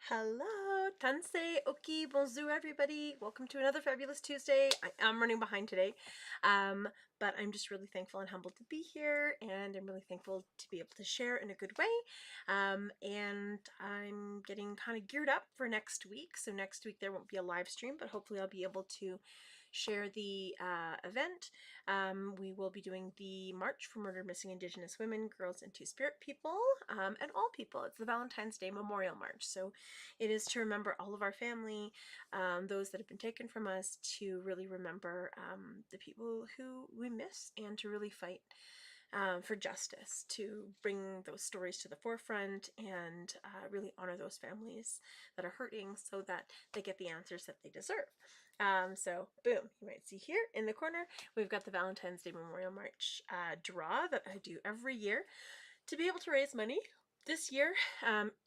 Hello, Tansei, Oki, bonjour everybody. Welcome to another fabulous Tuesday. I am running behind today, but I'm just really thankful and humbled to be here, and I'm really thankful to be able to share in a good way. And I'm getting kind of geared up for next week. So next week there won't be a live stream, but hopefully I'll be able to share the event. We will be doing the March for Murdered Missing Indigenous Women, Girls, and Two-Spirit People, and all people. It's the Valentine's Day Memorial March. So it is to remember all of our family, those that have been taken from us, to really remember the people who we miss, and to really fight for justice, to bring those stories to the forefront, and really honor those families that are hurting so that they get the answers that they deserve. So boom, you might see here in the corner, we've got the Valentine's Day Memorial March draw that I do every year to be able to raise money. This year,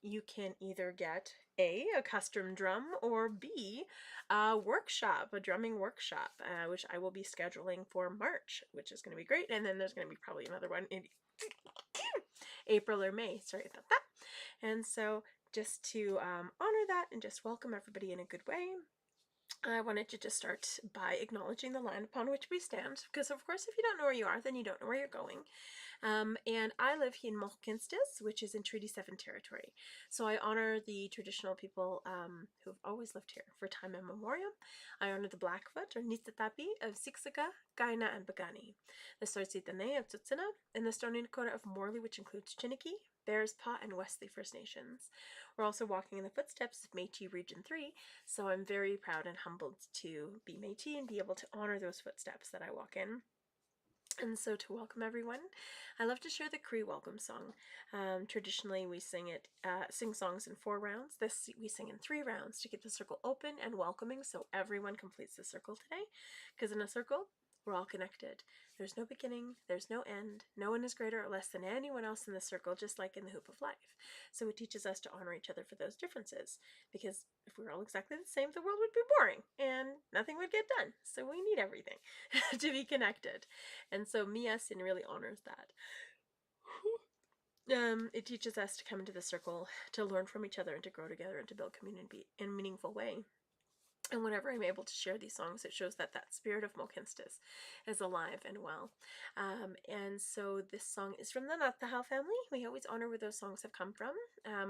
you can either get A, a custom drum, or B, a workshop, a drumming workshop, which I will be scheduling for March, which is going to be great. And then there's going to be probably another one in April or May. Sorry about that. And so just to honor that and just welcome everybody in a good way, I wanted to just start by acknowledging the land upon which we stand, because of course if you don't know where you are, then you don't know where you're going. And I live here in Mohkinstis, which is in Treaty 7 territory. So I honor the traditional people who have always lived here for time immemorial. I honor the Blackfoot or Nisitapi of Siksika, Kaina, and Bagani, the Soitsitane of Tsutsina, and the Stoney Nakoda of Morley, which includes Chiniki, Bearspaw, and Wesley First Nations. We're also walking in the footsteps of Métis Region 3, so I'm very proud and humbled to be Métis and be able to honor those footsteps that I walk in. And so to welcome everyone, I love to share the Cree welcome song. Traditionally, we sing songs in 4 rounds. This we sing in 3 rounds to keep the circle open and welcoming, so everyone completes the circle today. Because in a circle, we're all connected. There's no beginning, there's no end. No one is greater or less than anyone else in the circle, just like in the Hoop of Life. So it teaches us to honor each other for those differences. Because if we were all exactly the same, the world would be boring and nothing would get done. So we need everything to be connected. And so Miyasin really honors that. It teaches us to come into the circle, to learn from each other, and to grow together, and to build community in a meaningful way. And whenever I'm able to share these songs, it shows that that spirit of Mohkinstis is alive and well. And so this song is from the Natahau family. We always honor where those songs have come from,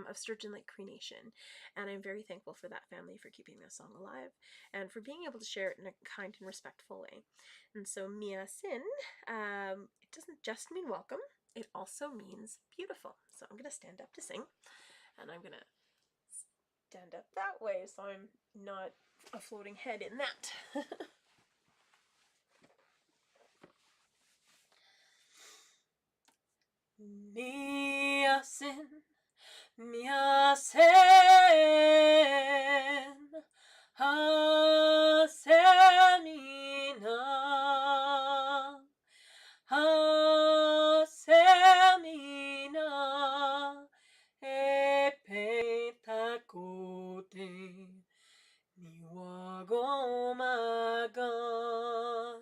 of Sturgeon Lake Cree Nation. And I'm very thankful for that family for keeping this song alive and for being able to share it in a kind and respectful way. And so Mia Sin, it doesn't just mean welcome, it also means beautiful. So I'm going to stand up to sing, and I'm going to stand up that way so I'm not a floating head in that. Miyasin, miyasen, hasemina, hasemina, epetakote, niwagomagan,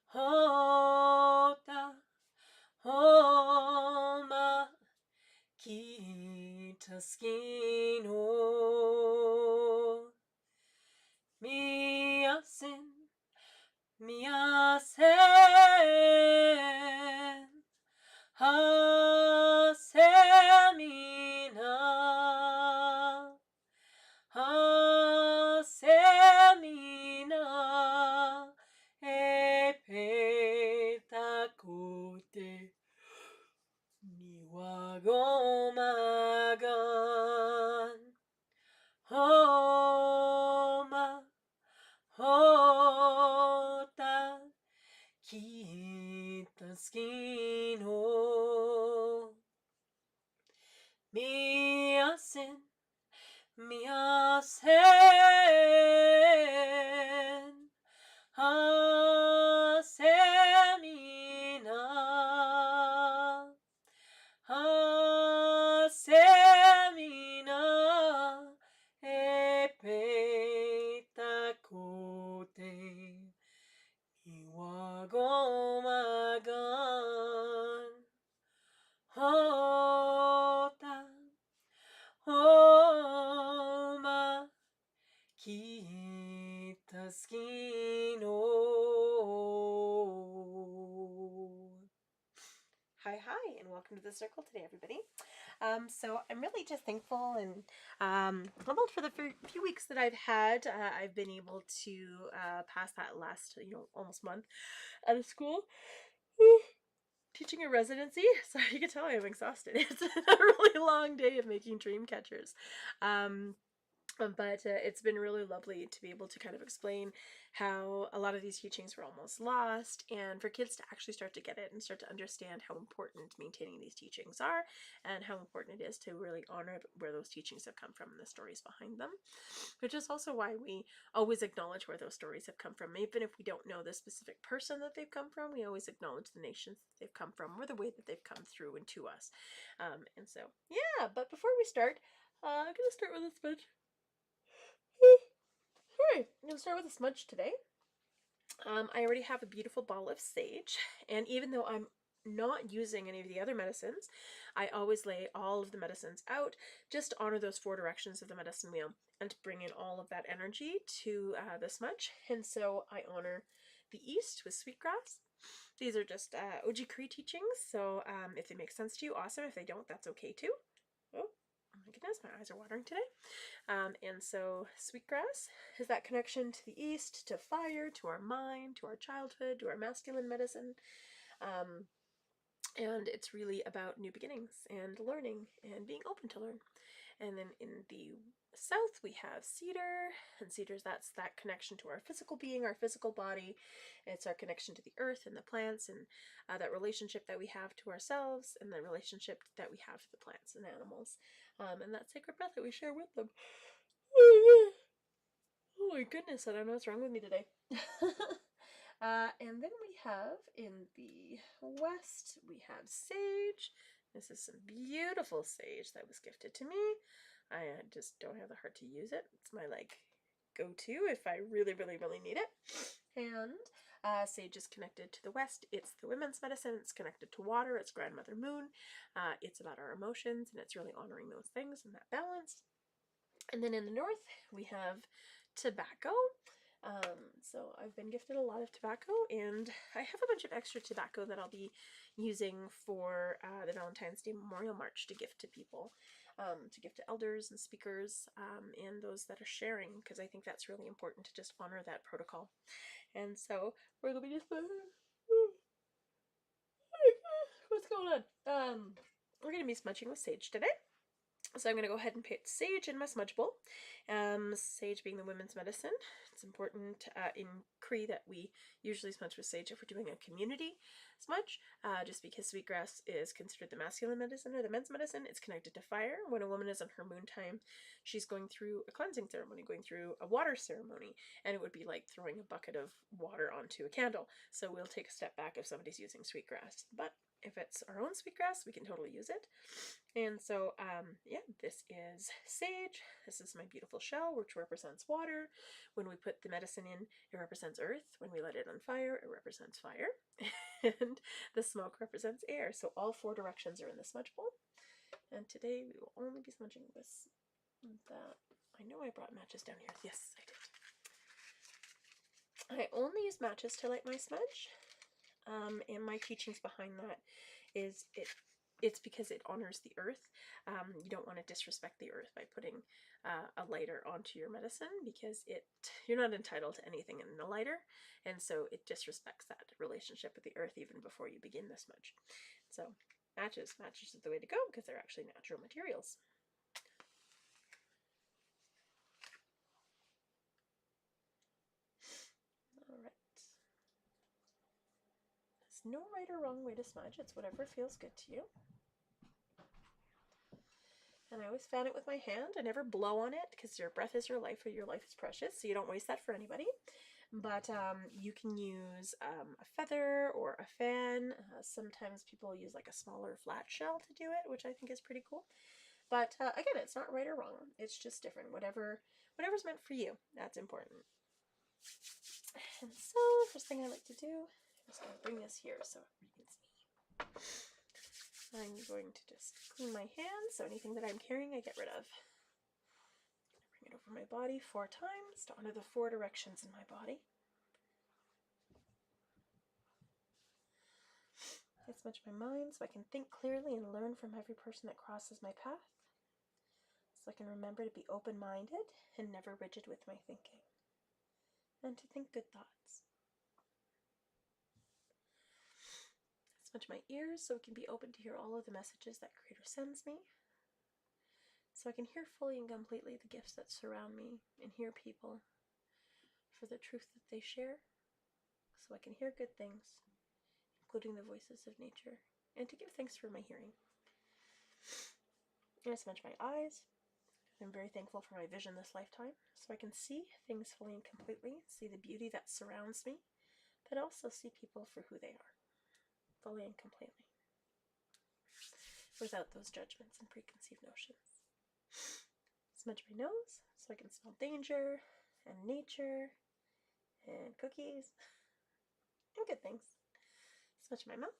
hota, homa, kitaskino, miyasin, miyasen, hasemina, hasemina, epetakote, niwagomagan, homa, hota, kitaskino, miyasin, miyasen, hasemina, hasemina, epetakote, iwagomagan, hota, homa, welcome to the circle today, everybody. So I'm really just thankful and humbled for the few weeks that I've had. I've been able to pass that last, almost month out of school. Teaching a residency, so you can tell I'm exhausted. It's a really long day of making dream catchers. But it's been really lovely to be able to kind of explain how a lot of these teachings were almost lost, and for kids to actually start to get it and start to understand how important maintaining these teachings are and how important it is to really honor where those teachings have come from and the stories behind them, which is also why we always acknowledge where those stories have come from. Even if we don't know the specific person that they've come from, we always acknowledge the nations that they've come from or the way that they've come through and to us. And so, yeah, but before we start, I'm going to start with a smudge. Alright, I'm going to start with a smudge today. I already have a beautiful ball of sage, and even though I'm not using any of the other medicines, I always lay all of the medicines out just to honor those 4 directions of the medicine wheel and to bring in all of that energy to the smudge. And so I honor the east with sweetgrass. These are just OG Cree teachings, so if they make sense to you, awesome. If they don't, that's okay too. Oh my goodness, my eyes are watering today. And so sweetgrass is that connection to the east, to fire, to our mind, to our childhood, to our masculine medicine. And it's really about new beginnings and learning and being open to learn. And then in the south we have cedar, and cedar's that's that connection to our physical being, our physical body. It's our connection to the earth and the plants, and that relationship that we have to ourselves and the relationship that we have to the plants and animals, and that sacred breath that we share with them. Oh my goodness, I don't know what's wrong with me today. And then we have in the west, we have sage. This is some beautiful sage that was gifted to me. I just don't have the heart to use it. It's my go-to if I really, really, really need it. And sage is connected to the west. It's the women's medicine. It's connected to water. It's grandmother moon. It's about our emotions, and it's really honoring those things and that balance. And then in the north, we have tobacco. So I've been gifted a lot of tobacco, and I have a bunch of extra tobacco that I'll be using for the Valentine's Day Memorial March to gift to people, to gift to elders and speakers, and those that are sharing, because I think that's really important to just honor that protocol. And so we're going to be just... What's going on? We're going to be smudging with sage today. So I'm going to go ahead and put sage in my smudge bowl. Sage being the women's medicine. It's important in Cree that we usually smudge with sage if we're doing a community smudge, just because sweetgrass is considered the masculine medicine or the men's medicine. It's connected to fire. When a woman is in her moon time, she's going through a cleansing ceremony, going through a water ceremony, and it would be like throwing a bucket of water onto a candle. So we'll take a step back if somebody's using sweetgrass. But if it's our own sweetgrass, we can totally use it. And so, yeah, this is sage. This is my beautiful shell, which represents water. When we put the medicine in, it represents earth. When we let it on fire, it represents fire. And the smoke represents air. So all 4 directions are in the smudge bowl. And today we will only be smudging with that. I know I brought matches down here. Yes, I did. I only use matches to light my smudge. And my teachings behind that is it's because it honors the earth. You don't want to disrespect the earth by putting a lighter onto your medicine, because you're not entitled to anything in a lighter, and so it disrespects that relationship with the earth even before you begin the smudge. So matches is the way to go, because they're actually natural materials. Alright. There's no right or wrong way to smudge. It's whatever feels good to you. And I always fan it with my hand. I never blow on it, because your breath is your life, or your life is precious, so you don't waste that for anybody. But you can use a feather or a fan. Sometimes people use like a smaller flat shell to do it, which I think is pretty cool. But again, it's not right or wrong. It's just different. Whatever's meant for you, that's important. And so, first thing I like to do, I'm just going to bring this here so everybody can see. I'm going to just clean my hands, so anything that I'm carrying I get rid of. Bring it over my body 4 times to honor the 4 directions in my body. I smudge my mind so I can think clearly and learn from every person that crosses my path. So I can remember to be open-minded and never rigid with my thinking. And to think good thoughts. I smudge my ears so I can be open to hear all of the messages that Creator sends me. So I can hear fully and completely the gifts that surround me and hear people for the truth that they share. So I can hear good things, including the voices of nature, and to give thanks for my hearing. And I smudge my eyes. I'm very thankful for my vision this lifetime, so I can see things fully and completely, see the beauty that surrounds me, but also see people for who they are, fully and completely, without those judgments and preconceived notions. Smudge my nose so I can smell danger and nature and cookies and good things. Smudge my mouth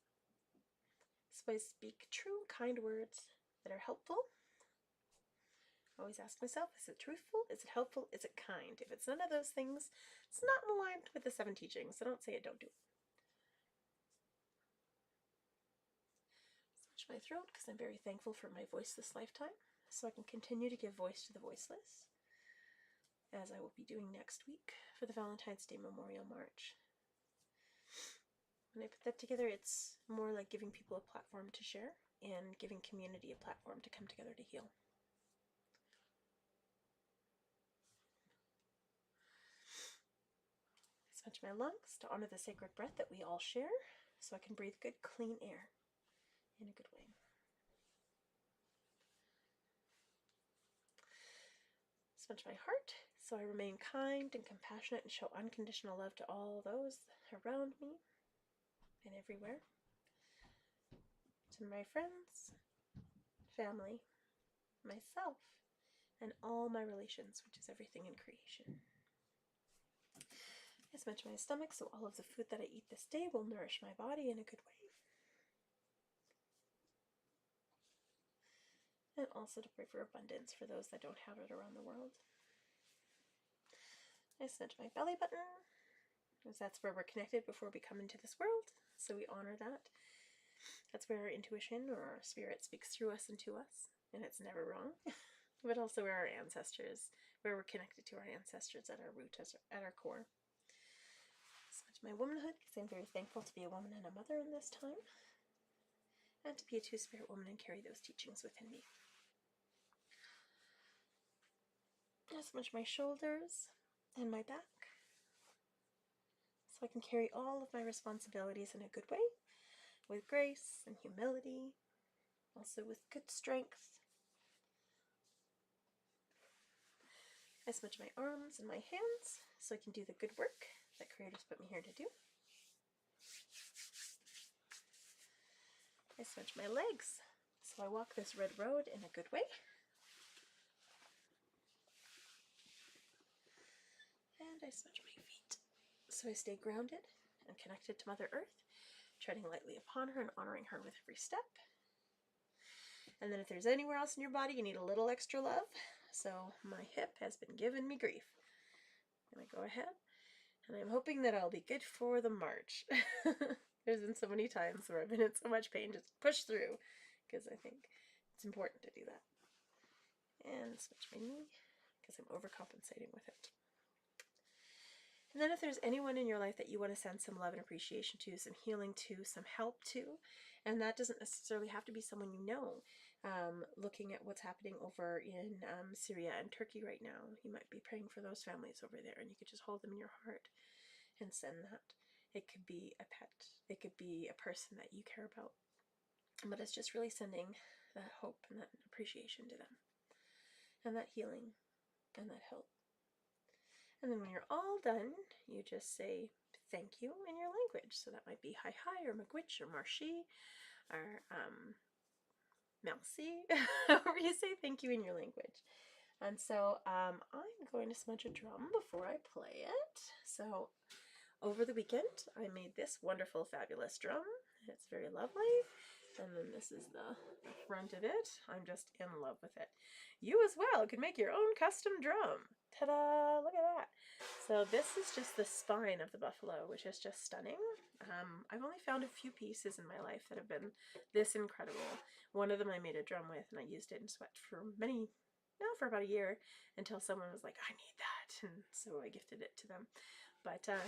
so I speak true, kind words that are helpful. I always ask myself, is it truthful? Is it helpful? Is it kind? If it's none of those things, it's not aligned with the 7 teachings, so don't say it, don't do it. Smudge my throat because I'm very thankful for my voice this lifetime, so I can continue to give voice to the voiceless, as I will be doing next week for the Valentine's Day Memorial March. When I put that together, it's more like giving people a platform to share and giving community a platform to come together to heal. Smudge my lungs to honor the sacred breath that we all share, so I can breathe good, clean air in a good way. Smudge my heart so I remain kind and compassionate and show unconditional love to all those around me and everywhere. To my friends, family, myself, and all my relations, which is everything in creation. I smudge my stomach so all of the food that I eat this day will nourish my body in a good way. And also to pray for abundance for those that don't have it around the world. I smudge my belly button, because that's where we're connected before we come into this world, so we honor that. That's where our intuition or our spirit speaks through us and to us, and it's never wrong. But also where our ancestors, where we're connected to our ancestors at our root, at our core. Smudge my womanhood, because I'm very thankful to be a woman and a mother in this time, and to be a two-spirit woman and carry those teachings within me. I smudge my shoulders and my back, so I can carry all of my responsibilities in a good way, with grace and humility, also with good strength. I smudge my arms and my hands so I can do the good work that Creator's put me here to do. I smudge my legs so I walk this red road in a good way. And I smudge my feet so I stay grounded and connected to Mother Earth, treading lightly upon her and honoring her with every step. And then if there's anywhere else in your body you need a little extra love, so my hip has been giving me grief. I'm going to go ahead, and I'm hoping that I'll be good for the march. There's been so many times where I've been in so much pain, just push through, because I think it's important to do that. And switch my knee, because I'm overcompensating with it. And then if there's anyone in your life that you want to send some love and appreciation to, some healing to, some help to, and that doesn't necessarily have to be someone you know, looking at what's happening over in Syria and Turkey right now, you might be praying for those families over there, and you could just hold them in your heart and send that. It could be a pet, it could be a person that you care about, but it's just really sending that hope and that appreciation to them, and that healing and that help. And then when you're all done, you just say thank you in your language. So that might be hi hi or magwitch or marshi or merci, however you say thank you in your language. And so I'm going to smudge a drum before I play it. So over the weekend, I made this wonderful, fabulous drum. It's very lovely. And then this is the front of it. I'm just in love with it. You as well can make your own custom drum. Ta-da! Look at that. So this is just the spine of the buffalo, which is just stunning. I've only found a few pieces in my life that have been this incredible. One of them I made a drum with, and I used it in sweat for for about a year, until someone was like, I need that, and so I gifted it to them. But yeah,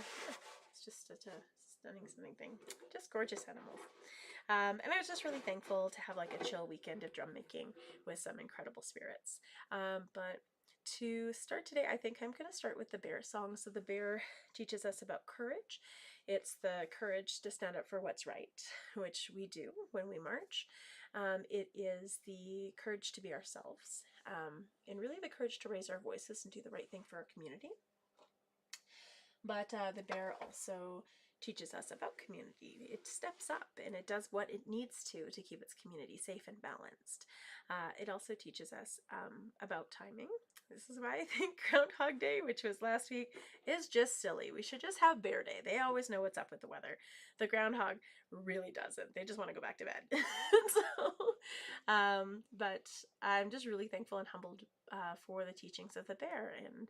it's just such a stunning thing. Just gorgeous animals. And I was just really thankful to have like a chill weekend of drum making with some incredible spirits. But to start today, I think I'm going to start with the bear song. So the bear teaches us about courage. It's the courage to stand up for what's right, which we do when we march. It is the courage to be ourselves, and really the courage to raise our voices and do the right thing for our community. But the bear also teaches us about community. It steps up and it does what it needs to keep its community safe and balanced. It also teaches us about timing. This is why I think Groundhog Day, which was last week, is just silly. We should just have Bear Day. They always know what's up with the weather. The groundhog really doesn't. They just want to go back to bed. But I'm just really thankful and humbled for the teachings of the bear and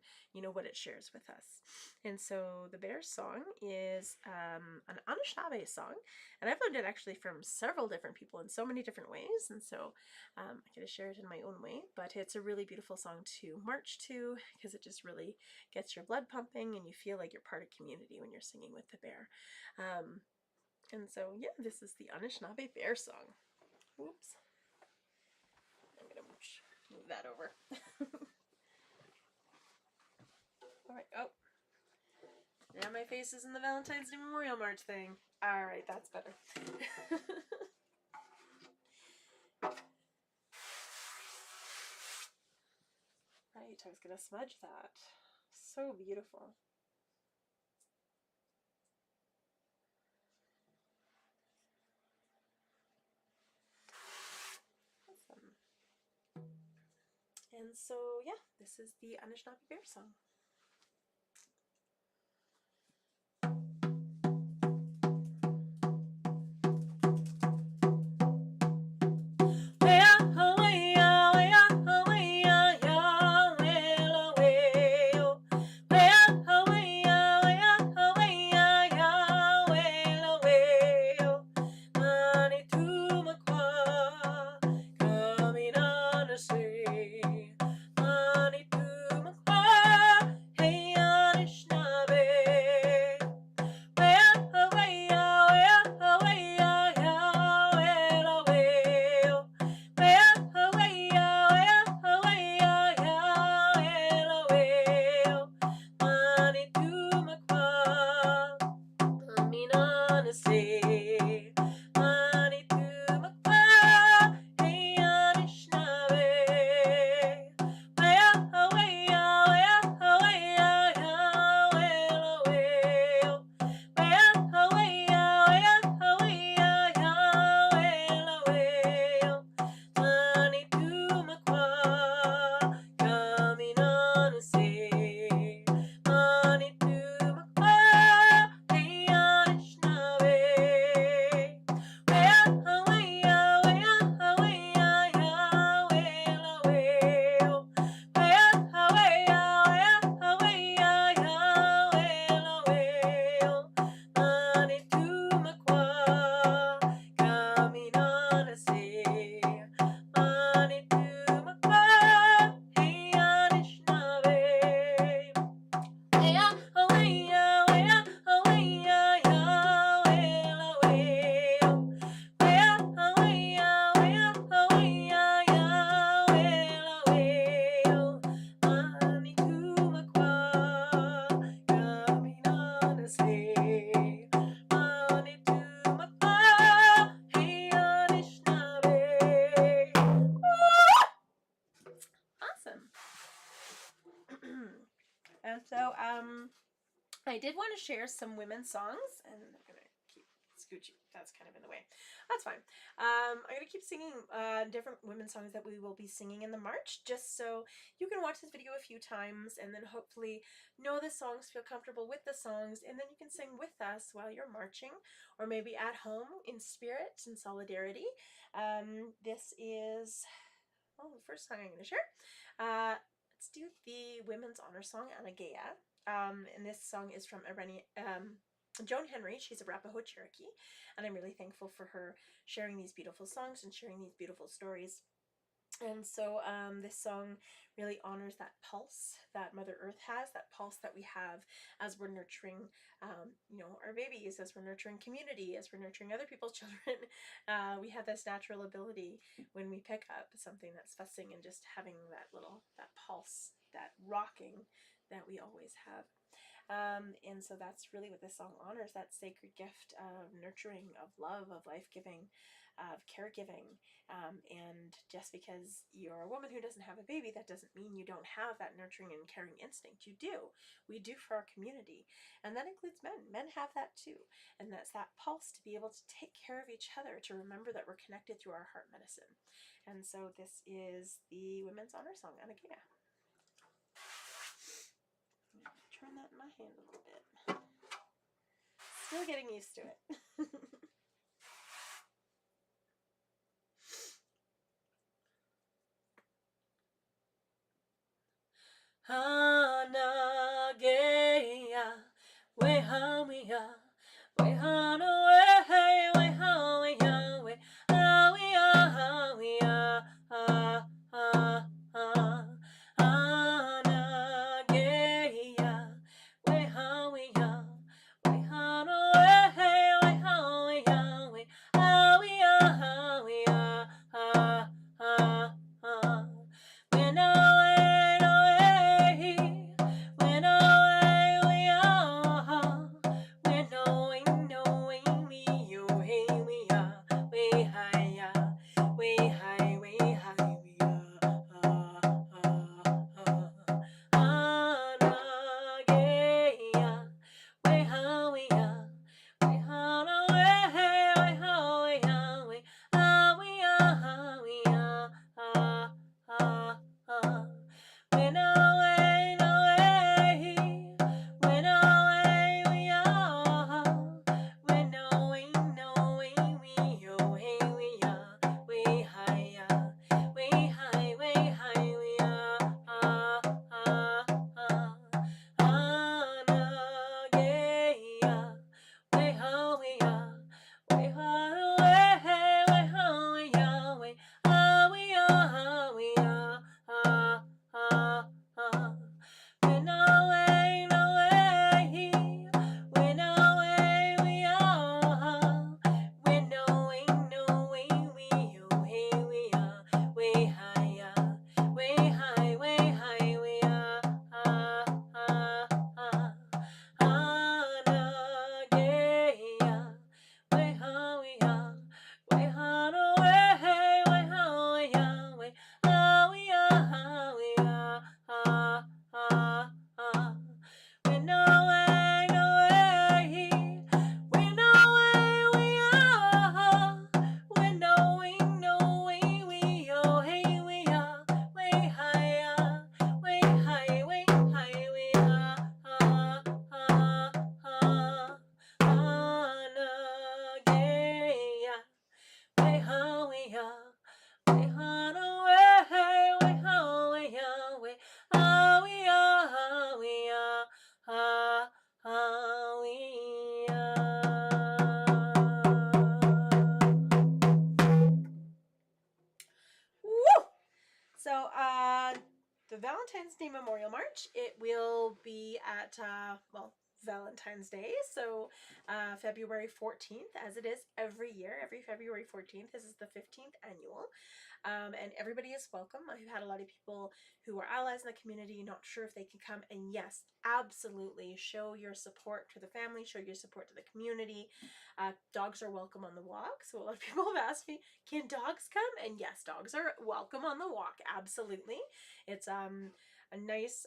what it shares with us. And so the bear song is an Anishinaabe song, and I've learned it actually from several different people in so many different ways, and so I'm going to share it in my own way. But it's a really beautiful song to march to, because it just really gets your blood pumping and you feel like you're part of community when you're singing with the bear. And so yeah, this is the Anishinaabe bear song. Oops. I'm going to move that over. Alright, oh. Now my face is in the Valentine's Day Memorial March thing. Alright, that's better. Right, I was going to smudge that. So beautiful. Awesome. And so, yeah, this is the Anishinaabe bear song. And so I did want to share some women's songs, and I'm going to keep scooching. That's kind of in the way. That's fine. I'm going to keep singing different women's songs that we will be singing in the march, just so you can watch this video a few times and then hopefully know the songs, feel comfortable with the songs, and then you can sing with us while you're marching, or maybe at home in spirit and solidarity. This is the first song I'm going to share. Let's do the Women's Honor Song, Anagea. And this song is from Joan Henry. She's a Arapaho Cherokee, and I'm really thankful for her sharing these beautiful songs and sharing these beautiful stories. And so this song really honors that pulse that Mother Earth has, that pulse that we have as we're nurturing, our babies, as we're nurturing community, as we're nurturing other people's children. We have this natural ability when we pick up something that's fussing and just having that pulse, that rocking that we always have. And so that's really what this song honors, that sacred gift of nurturing, of love, of life-giving, of caregiving. And just because you're a woman who doesn't have a baby, that doesn't mean you don't have that nurturing and caring instinct. You do. We do for our community. And that includes men. Men have that too. And that's that pulse to be able to take care of each other, to remember that we're connected through our heart medicine. And so this is the Women's Honor Song, Anagea. Turn that in my hand a little bit. Still getting used to it. Anageya, wehamia, wehana, wehe, wehamia, we, hawia, ah, ah, ah, Anageya, wehamia, wehana, wehe, wehamia, we, hawia, hawia, ah, ah, ah. When away, when away we are, when knowing we you hey we are, we high, we high, we high, we are, Anageya, we how we are, we how away, we how we are, we how we are, how we are, when away, when away we are, when knowing we oh hey we are, we high, we high, we high, we are, Anageya, we how we are, we how away, we how we are, we how we are, how we are, when away, when away we are, when knowing we oh hey we are, we high, we high, we high, we are, Anageya, we how we are, we how away, we how we are, we how we are, how we are, when away, when away we are, when knowing we oh hey we are, we high, we high, we high, we are, Anageya, we how we are, we how away, we how we are, we how we are, how we are, how we are. Woo! So, the Valentine's Day Memorial March, it will be at, Valentine's Day, so February 14th, as it is every year, every February 14th. This is the 15th annual, and everybody is welcome. I've had a lot of people who are allies in the community, not sure if they can come, and yes, absolutely, show your support to the family, show your support to the community. Dogs are welcome on the walk, so a lot of people have asked me, can dogs come? And yes, dogs are welcome on the walk, absolutely. It's a nice,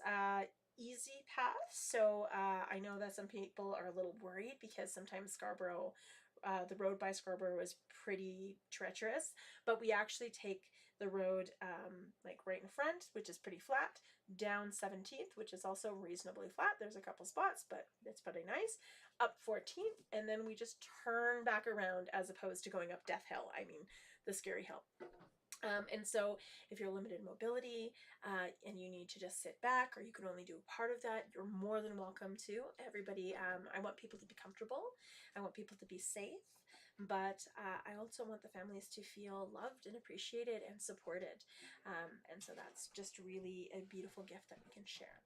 easy path. So I know that some people are a little worried because sometimes Scarborough, the road by Scarborough is pretty treacherous, but we actually take the road like right in front, which is pretty flat, down 17th, which is also reasonably flat. There's a couple spots, but it's pretty nice, up 14th, and then we just turn back around as opposed to going up Death Hill. I mean, the scary hill. And so if you're limited mobility and you need to just sit back, or you can only do a part of that, you're more than welcome to. Everybody, I want people to be comfortable. I want people to be safe. But I also want the families to feel loved and appreciated and supported. And so that's just really a beautiful gift that we can share.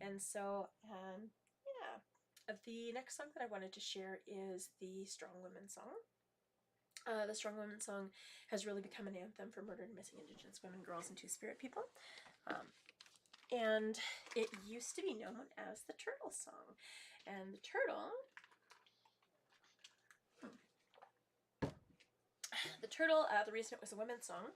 And so, yeah. The next song that I wanted to share is the Strong Women song. The Strong Women song has really become an anthem for murdered and missing Indigenous women, girls, and Two-Spirit people. And it used to be known as the Turtle song. And the turtle, the reason it was a women's song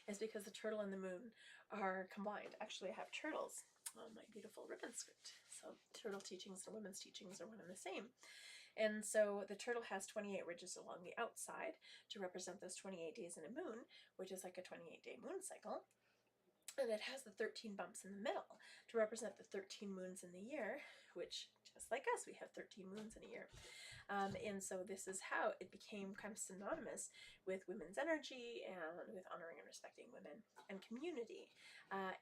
is because the turtle and the moon are combined. Actually, I have turtles on my beautiful ribbon skirt. So turtle teachings and women's teachings are one and the same. And so the turtle has 28 ridges along the outside to represent those 28 days in a moon, which is like a 28-day moon cycle. And it has the 13 bumps in the middle to represent the 13 moons in the year, which, just like us, we have 13 moons in a year. And so this is how it became kind of synonymous with women's energy and with honoring and respecting women and community.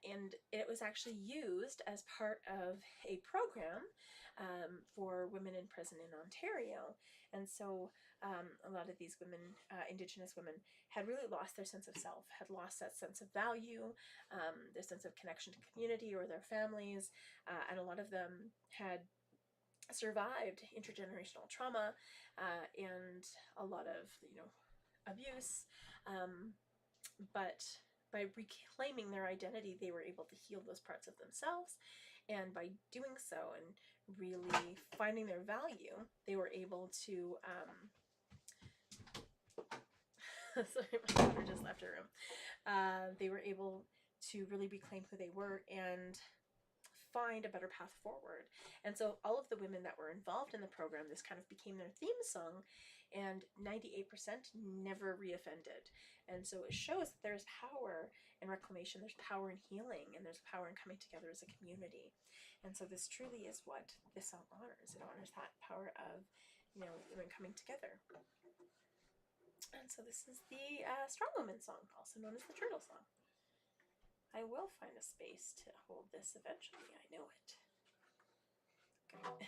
And it was actually used as part of a program for women in prison in Ontario. And so a lot of these women, Indigenous women, had really lost their sense of self, had lost that sense of value, their sense of connection to community or their families, and a lot of them had survived intergenerational trauma and a lot of abuse, but by reclaiming their identity, they were able to heal those parts of themselves, and by doing so and really finding their value, they were able to sorry, my daughter just left her room. They were able to really reclaim who they were and find a better path forward. And so all of the women that were involved in the program, this kind of became their theme song, and 98% never reoffended. And so it shows that there's power in reclamation, there's power in healing, and there's power in coming together as a community. And so this truly is what this song honors. It honors that power of women coming together. And so this is the Strong Woman song, also known as the Turtle song. I will find a space to hold this eventually, I know it. Okay.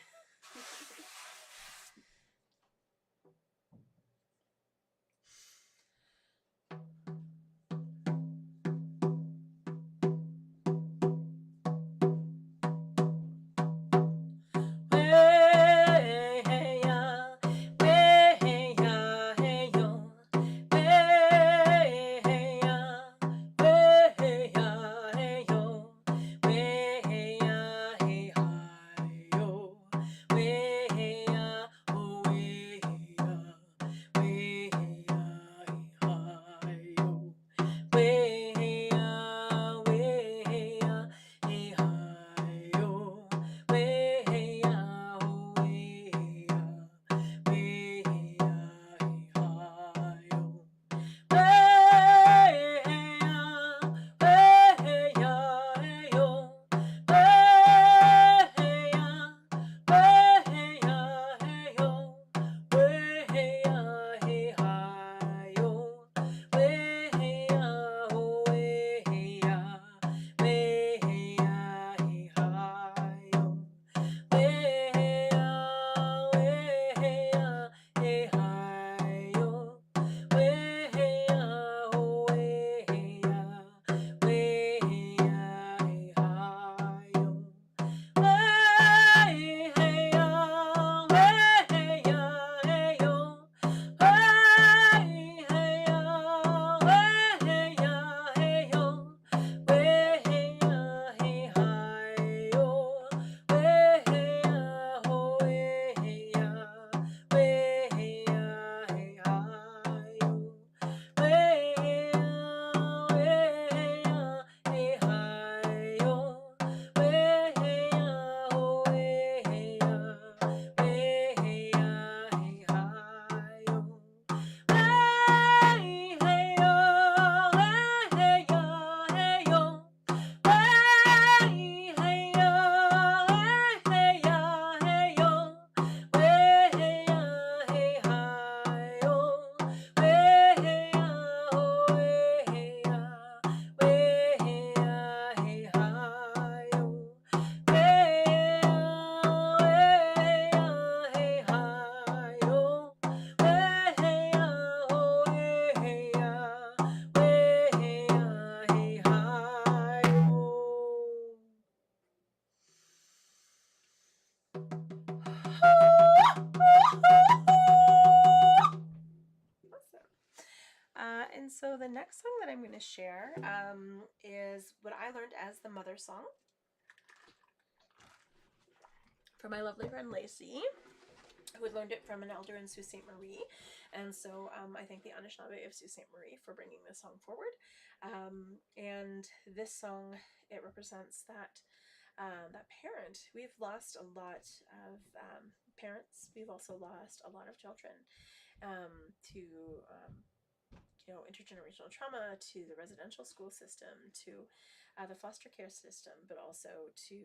next song that I'm going to share is what I learned as the mother song from my lovely friend Lacey, who had learned it from an elder in Sault Ste. Marie. And so I thank the Anishinaabe of Sault Ste. Marie for bringing this song forward. And this song, it represents that that parent. We've lost a lot of parents. We've also lost a lot of children to intergenerational trauma, to the residential school system, to the foster care system, but also to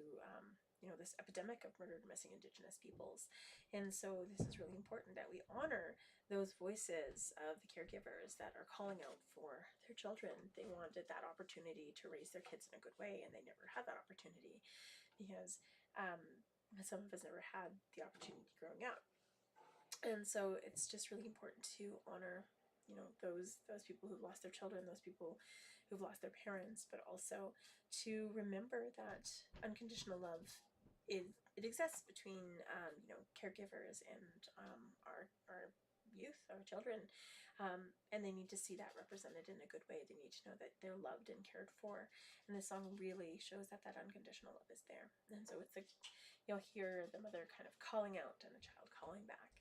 this epidemic of murdered missing Indigenous peoples. And so this is really important that we honor those voices of the caregivers that are calling out for their children. They wanted that opportunity to raise their kids in a good way, and they never had that opportunity because some of us never had the opportunity growing up. And so it's just really important to honor those people who've lost their children, those people who've lost their parents, but also to remember that unconditional love it exists between caregivers and our youth, our children, and they need to see that represented in a good way. They need to know that they're loved and cared for, and this song really shows that unconditional love is there. And so it's like you'll hear the mother kind of calling out and the child calling back.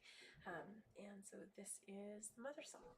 And so this is the mother song.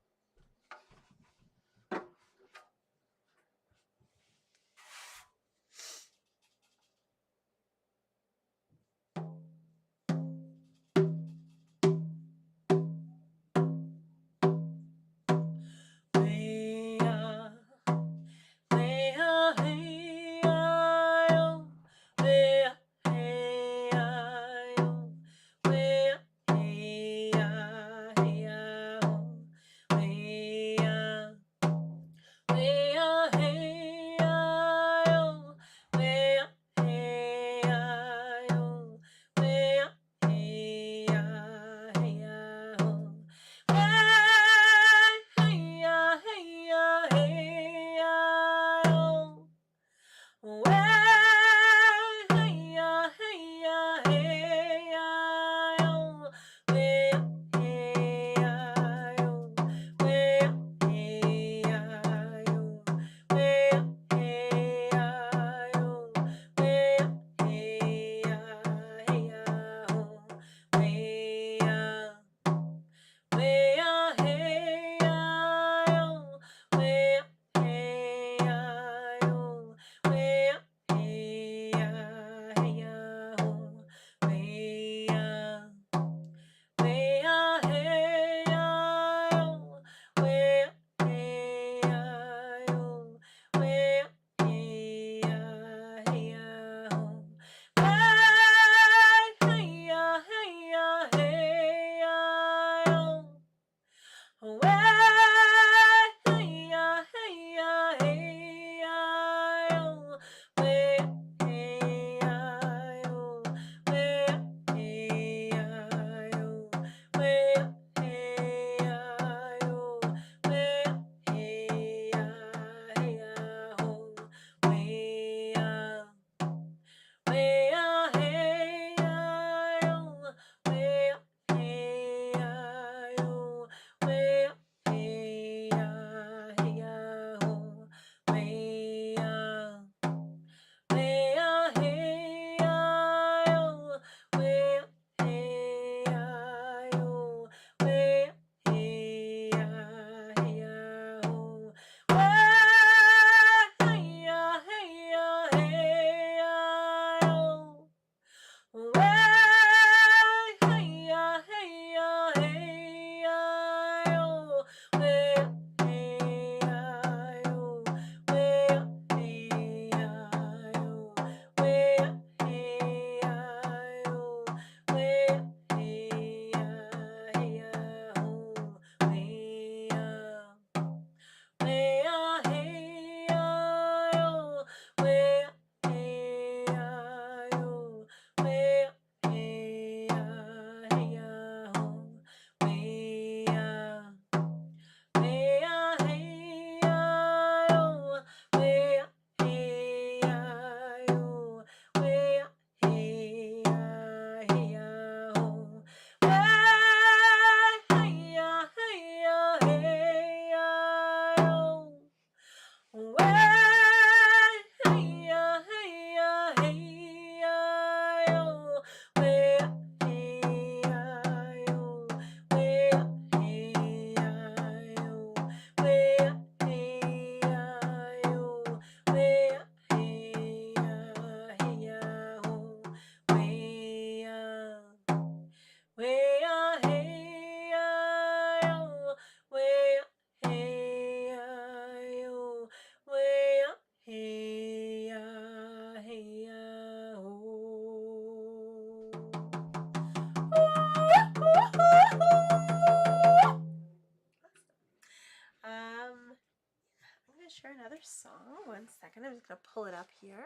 second. I'm just going to pull it up here,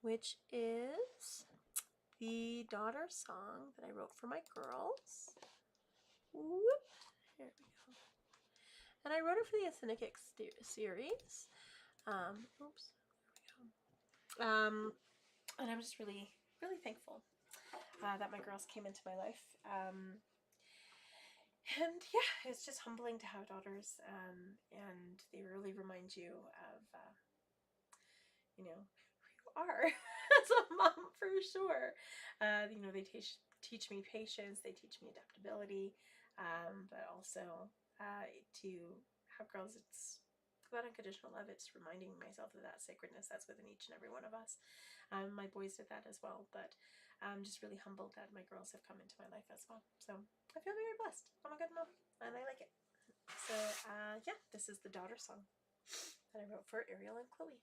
which is the daughter song that I wrote for my girls. Whoop. Here we go. And I wrote it for the Athenic series. Oops. There we go. And I'm just really, really thankful that my girls came into my life. And yeah, it's just humbling to have daughters, and they really remind you of, who you are as a mom, for sure. They teach me patience, they teach me adaptability, but also to have girls, it's about unconditional love. It's reminding myself of that sacredness that's within each and every one of us. My boys did that as well, but I'm just really humbled that my girls have come into my life as well. So I feel very blessed. I'm a good mom, and I like it. So yeah, this is the daughter song that I wrote for Ariel and Chloe.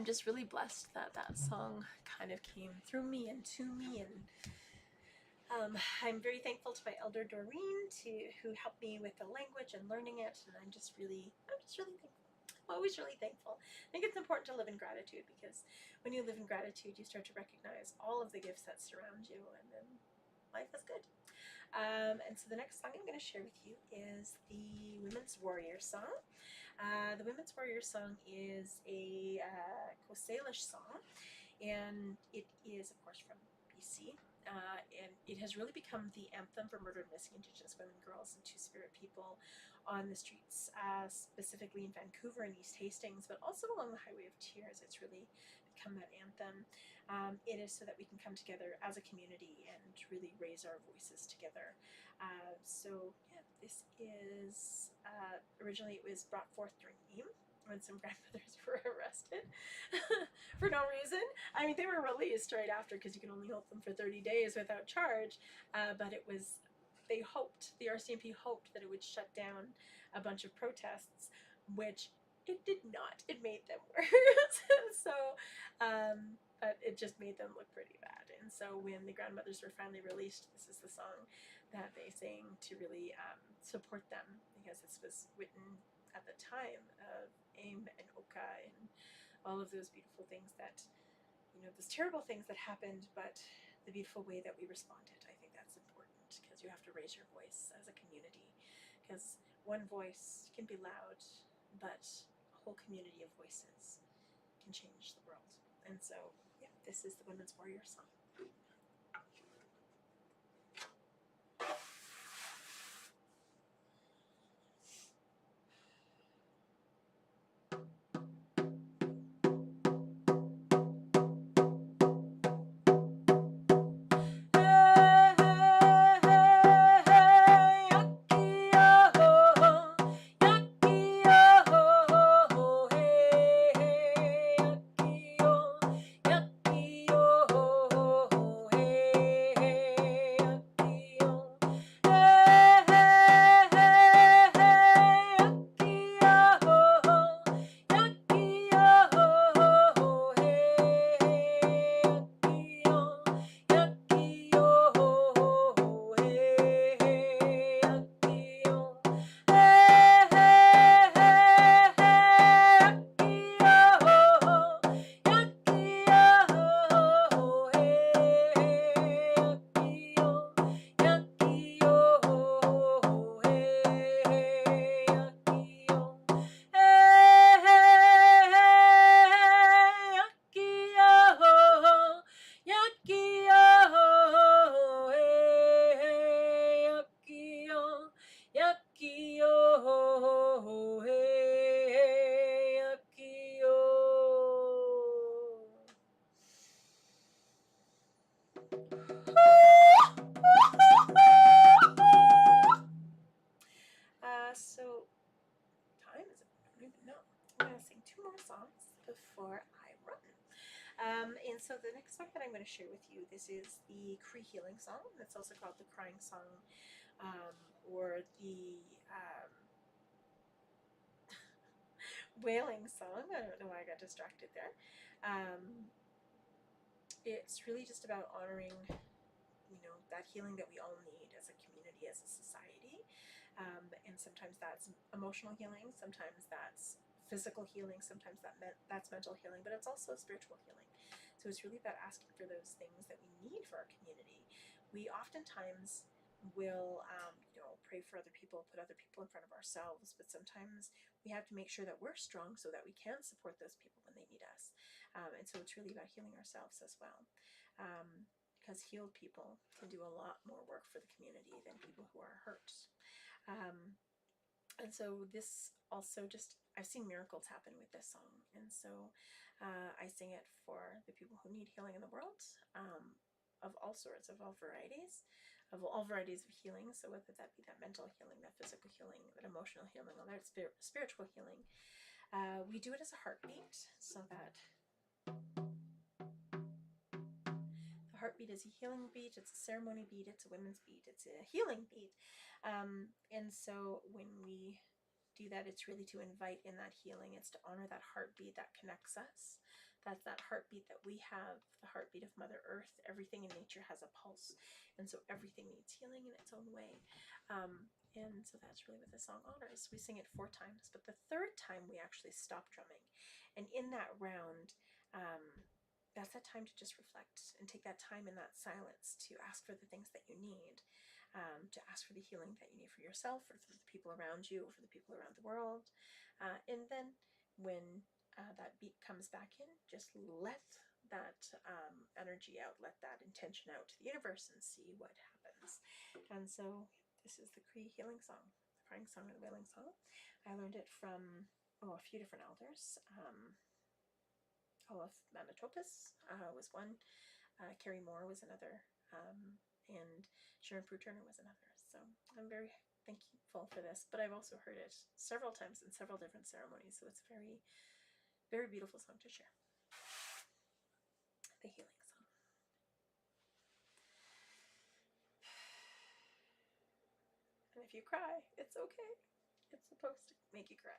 just really blessed that that song kind of came through me and to me, and I'm very thankful to my elder Doreen who helped me with the language and learning it, and I'm just really thankful. I'm always really thankful. I think it's important to live in gratitude, because when you live in gratitude, you start to recognize all of the gifts that surround you, and then life is good. And so the next song I'm going to share with you is the Women's Warrior song. The Women's Warrior song is a Coast Salish song, and it is, of course, from BC. And it has really become the anthem for murdered missing Indigenous women, girls, and Two-Spirit people on the streets, specifically in Vancouver and East Hastings, but also along the Highway of Tears. It's really become that anthem. It is so that we can come together as a community and really raise our voices together. So yeah, this is originally it was brought forth during AIM, when some grandmothers were arrested for no reason. I mean, they were released right after, because you can only hold them for 30 days without charge. But it was, the RCMP hoped that it would shut down a bunch of protests, which it did not. It made them worse. So, but it just made them look pretty bad. And so when the grandmothers were finally released, this is the song that they sang to really support them, because this was written at the time of AIM and Oka and all of those beautiful things that, those terrible things that happened, but the beautiful way that we responded. I think that's important, because you have to raise your voice as a community, because one voice can be loud, but a whole community of voices can change the world. And so, yeah, this is the Women's Warrior song. So time is it? I don't even know. I'm gonna sing 2 more songs before I run. And so the next song that I'm going to share with you, this is the Cree Healing song. It's also called the Crying Song, or the Wailing song. I don't know why I got distracted there. It's really just about honoring, that healing that we all need as a community, as a society. And sometimes that's emotional healing, sometimes that's physical healing, sometimes that's mental healing, but it's also spiritual healing. So it's really about asking for those things that we need for our community. We oftentimes will, pray for other people, put other people in front of ourselves, but sometimes we have to make sure that we're strong so that we can support those people when they need us. And so it's really about healing ourselves as well. Because healed people can do a lot more work for the community than people who are hurt. And so this also I've seen miracles happen with this song. And so I sing it for the people who need healing in the world, of all sorts, of all varieties of healing. So whether that be that mental healing, that physical healing, that emotional healing, or that spiritual healing, we do it as a heartbeat, so that the heartbeat is a healing beat, it's a ceremony beat, it's a women's beat, it's a healing beat. And so when we do that, it's really to invite in that healing. It's to honor that heartbeat that connects us, That's that heartbeat that we have, the heartbeat of Mother Earth. Everything in nature has a pulse, and so everything needs healing in its own way. And so that's really what the song honors. We sing it 4 times, but the 3rd time we actually stop drumming. And in that round, that's that time to just reflect and take that time in that silence to ask for the things that you need, to ask for the healing that you need for yourself or for the people around you or for the people around the world. And then when that beat comes back in, just let that energy out, let that intention out to the universe and see what happens. And so this is the Cree healing song, the crying song and the wailing song. I learned it from a few different elders. Olaf Manitopus was one, Carrie Moore was another, and Sharon Prue Turner was another. So I'm very thankful for this, but I've also heard it several times in several different ceremonies, so it's a very, very beautiful song to share. The healing song. And if you cry, it's okay. It's supposed to make you cry.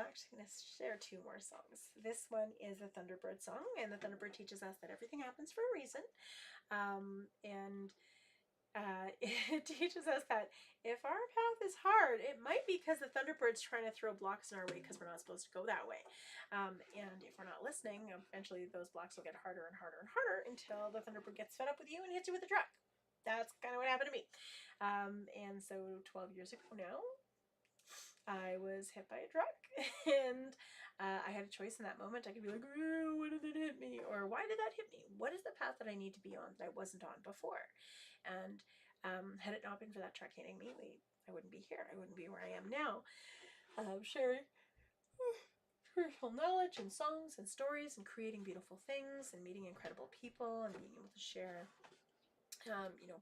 Actually going to share 2 more songs. This one is a Thunderbird song, and the Thunderbird teaches us that everything happens for a reason. It teaches us that if our path is hard, it might be because the Thunderbird's trying to throw blocks in our way because we're not supposed to go that way. And if we're not listening, eventually those blocks will get harder and harder and harder until the Thunderbird gets fed up with you and hits you with a truck. That's kind of what happened to me. And so 12 years ago now, I was hit by a truck, and I had a choice in that moment. I could be like, oh, why did it hit me? Or why did that hit me? What is the path that I need to be on that I wasn't on before? And had it not been for that truck hitting me, I wouldn't be here. I wouldn't be where I am now, sharing spiritual knowledge and songs and stories and creating beautiful things and meeting incredible people and being able to share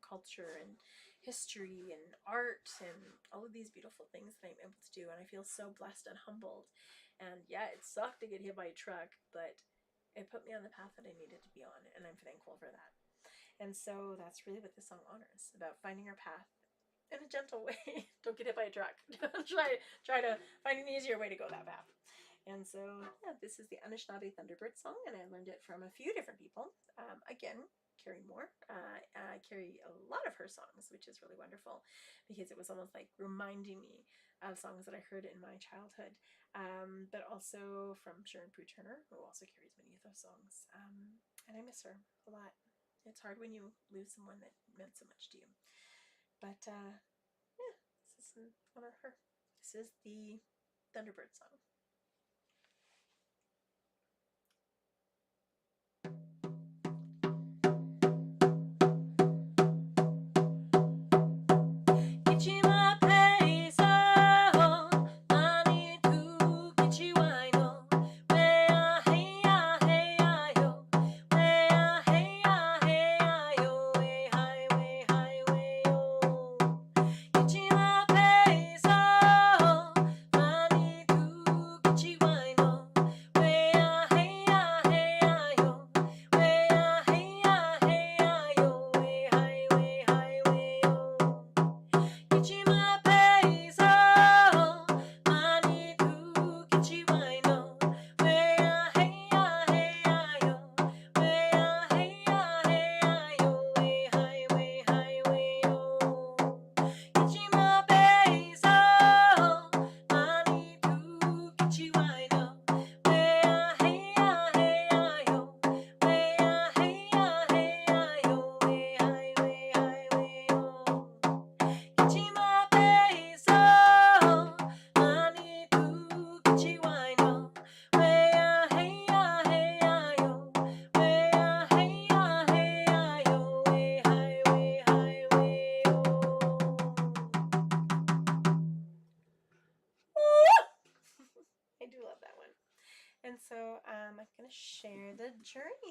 culture and history and art and all of these beautiful things that I'm able to do. And I feel so blessed and humbled. And yeah, it sucked to get hit by a truck, but it put me on the path that I needed to be on, and I'm thankful for that. And so that's really what this song honors, about finding our path in a gentle way. Don't get hit by a truck. try to find an easier way to go that path. And so, yeah, this is the Anishinaabe Thunderbird song, and I learned it from a few different people. Again, Carrie Moore. I carry a lot of her songs, which is really wonderful because it was almost like reminding me of songs that I heard in my childhood, but also from Sharon Prue Turner, who also carries many of those songs. And I miss her a lot. It's hard when you lose someone that meant so much to you. But yeah, this is in honor of her. This is the Thunderbird song.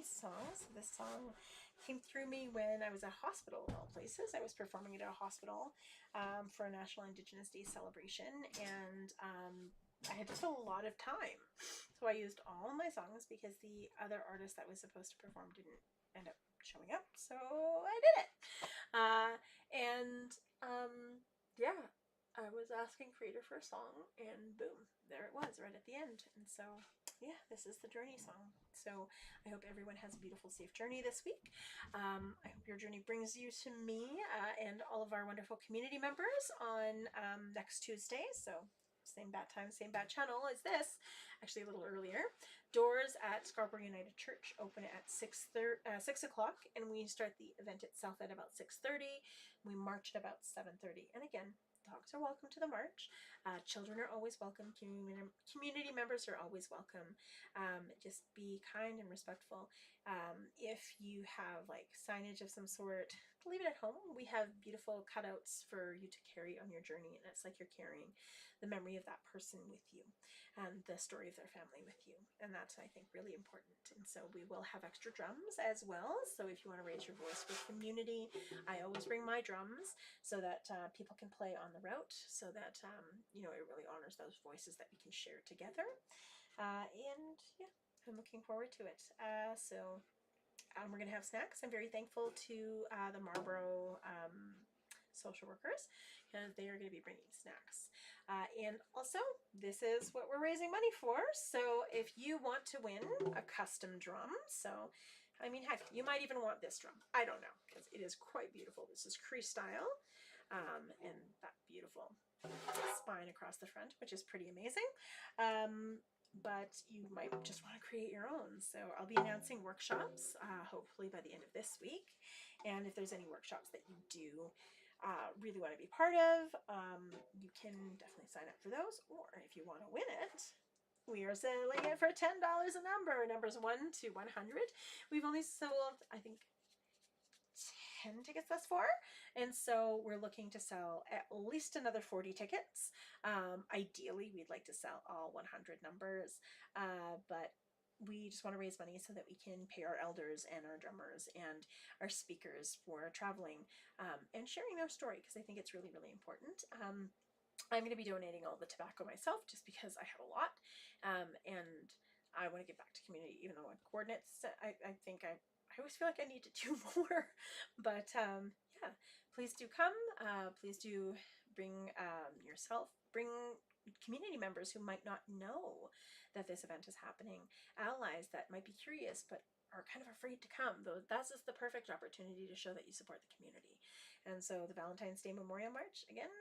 song. So this song came through me when I was at a hospital, of all places. I was performing at a hospital for a National Indigenous Day celebration, and I had just a lot of time. So I used all of my songs because the other artist that was supposed to perform didn't end up showing up, so I did it. And yeah, I was asking creator for a song, and boom, there it was right at the end. And so yeah, this is the journey song. So I hope everyone has a beautiful, safe journey this week. I hope your journey brings you to me and all of our wonderful community members on next Tuesday. So same bat time, same bat channel as this, actually a little earlier. Doors at Scarborough United Church open at 6 o'clock, and we start the event itself at about 6:30. We march at about 7:30. And again, dogs are welcome to the march. Children are always welcome. Community members are always welcome. Just be kind and respectful. If you have like signage of some sort, leave it at home. We have beautiful cutouts for you to carry on your journey, and it's like you're carrying the memory of that person with you and the story of their family with you. And that's, I think, really important. And so we will have extra drums as well. So if you want to raise your voice with community, I always bring my drums so that people can play on the route, so that it really honors those voices that we can share together. And yeah, I'm looking forward to it. We're going to have snacks. I'm very thankful to the Marlborough social workers, because they are going to be bringing snacks. And also, this is what we're raising money for. So if you want to win a custom drum, so I mean, heck, you might even want this drum. I don't know, because it is quite beautiful. This is Cree style, and that beautiful spine across the front, which is pretty amazing. But you might just want to create your own. So I'll be announcing workshops, hopefully by the end of this week. And if there's any workshops that you do really want to be part of, you can definitely sign up for those. Or if you want to win it, we are selling it for $10 a number, numbers 1 to 100. We've only sold, I think, 10 tickets thus far, and so we're looking to sell at least another 40 tickets. Ideally, we'd like to sell all 100 numbers, but we just want to raise money so that we can pay our elders and our drummers and our speakers for traveling and sharing their story, because I think it's really, really important. I'm going to be donating all the tobacco myself, just because I have a lot, and I want to give back to community, even though on coordinates, I think I always feel like I need to do more. But yeah, please do come. Please do bring yourself, bring community members who might not know that this event is happening, allies that might be curious but are kind of afraid to come. Though that's just the perfect opportunity to show that you support the community. And so the Valentine's Day Memorial March, again,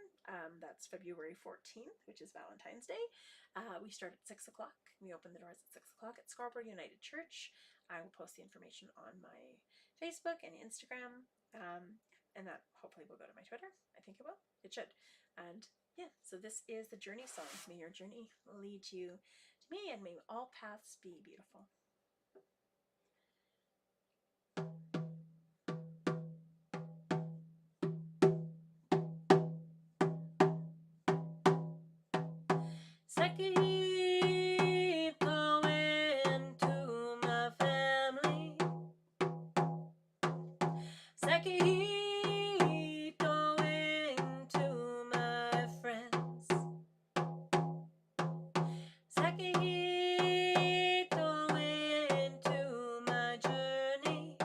that's February 14th, which is Valentine's Day. We start at 6 o'clock. We open the doors at 6 o'clock at Scarborough United Church. I will post the information on my Facebook and Instagram, and that hopefully will go to my Twitter. I think it will. It should. And yeah, so this is the journey song. May your journey lead you to me, and may all paths be beautiful. Sakahito into my family. Sakahito into my friends. Sakahito into my journey,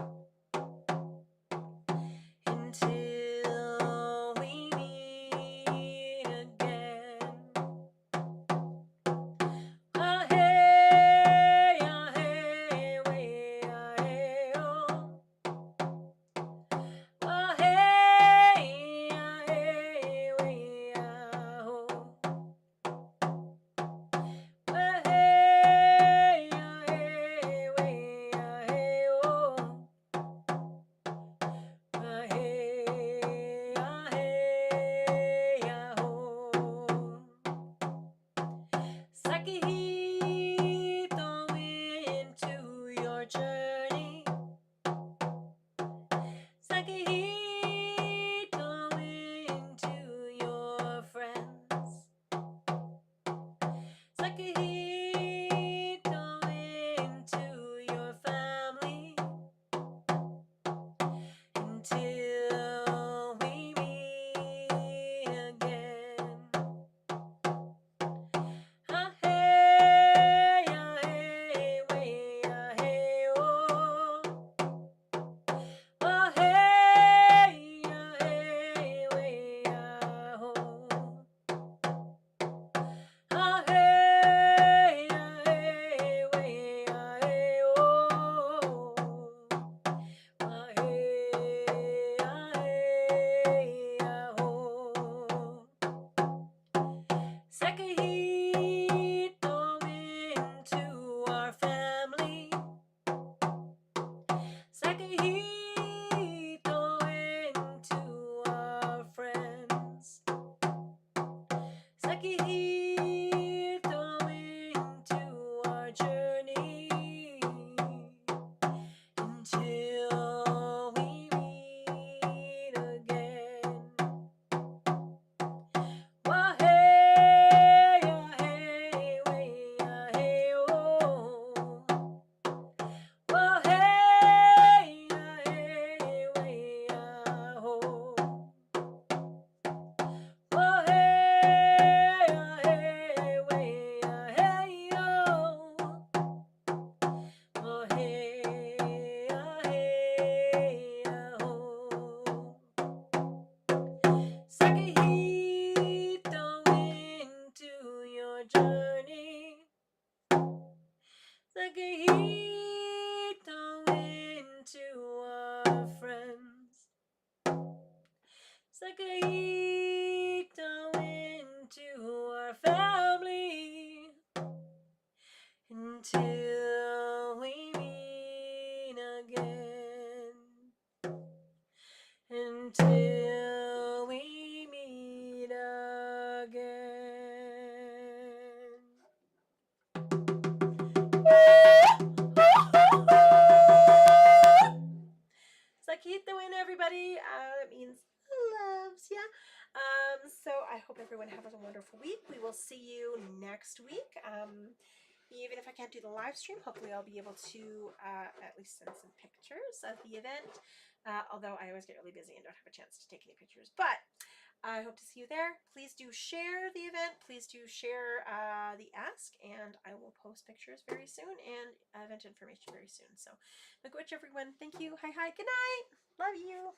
until we meet again. Ah-hey, ah-hey, way, ah-hey, oh. Ah-hey. again. Until we meet again. It's like heat the wind, everybody. That means loves ya. So I hope everyone has a wonderful week. We will see you next week. Even if I can't do the live stream, hopefully I'll be able to at least send some pictures of the event. Although I always get really busy and don't have a chance to take any pictures. But I hope to see you there. Please do share the event. Please do share the ask, and I will post pictures very soon and event information very soon. So, Miigwech, everyone. Thank you. Hi, hi. Good night. Love you.